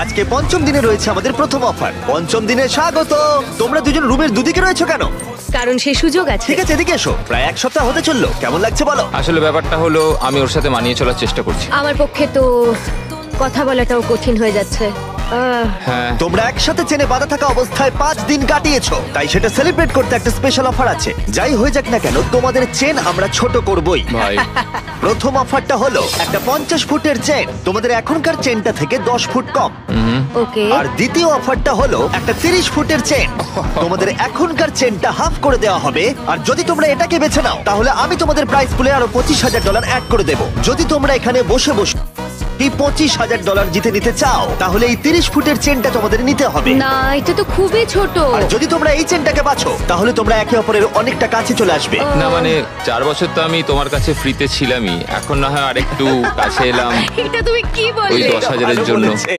আজকে পঞ্চম দিনে রয়েছে আমাদের প্রথম অফার। পঞ্চম দিনে স্বাগত। তোমরা দুজন রুমের দুদিকে রয়েছো কেন? কারণ সে সুযোগ আছে। ঠিক আছে, এদিকে এসো। প্রায় এক সপ্তাহ হতে চললো, কেমন লাগছে বলো? আসলে ব্যাপারটা হলো আমি ওর সাথে মানিয়ে চলার চেষ্টা করছি। আমার পক্ষে তো কথা বলাটাও কঠিন হয়ে যাচ্ছে। হ্যাঁ, তোমরা একসাথে চেনে বাঁধা থাকা অবস্থায় 5 দিন কাটিয়েছো, তাই সেটা সেলিব্রেট করতে একটা স্পেশাল অফার আছে। যাই হয়ে যাক না কেন, তোমাদের চেন আমরা ছোট করবই। ভাই প্রথম অফারটা হলো একটা 50 ফুটের চেন, তোমাদের এখনকার চেনটা থেকে 10 ফুট কম। ওকে, আর দ্বিতীয় অফারটা হলো একটা 30 ফুটের চেন, তোমাদের এখনকার চেনটা হাফ করে দেওয়া হবে। আর যদি তোমরা এটাকে বেছে নাও, তাহলে আমি তোমাদের প্রাইস পুলে আরো $25,000 অ্যাড করে দেবো। যদি তোমরা এখানে বসে বসে এই $25,000 জিতে নিতে চাও, তাহলে এই 30 ফুটের চেনটা তোমাদের নিতে হবে। না এটা তো খুবই ছোট। আর যদি তোমরা এই চেনটাকে বাছো, তাহলে তোমরা একে অপরের অনেকটা কাছে চলে আসবে। না মানে 4 বছর তো আমি তোমার কাছে ফ্রিতে ছিলামই, এখন না হয় আরেকটু কাছে এলাম এটা তুমি কি ওই বললে? 10,000-এর ভালো জন্য। বলেছে।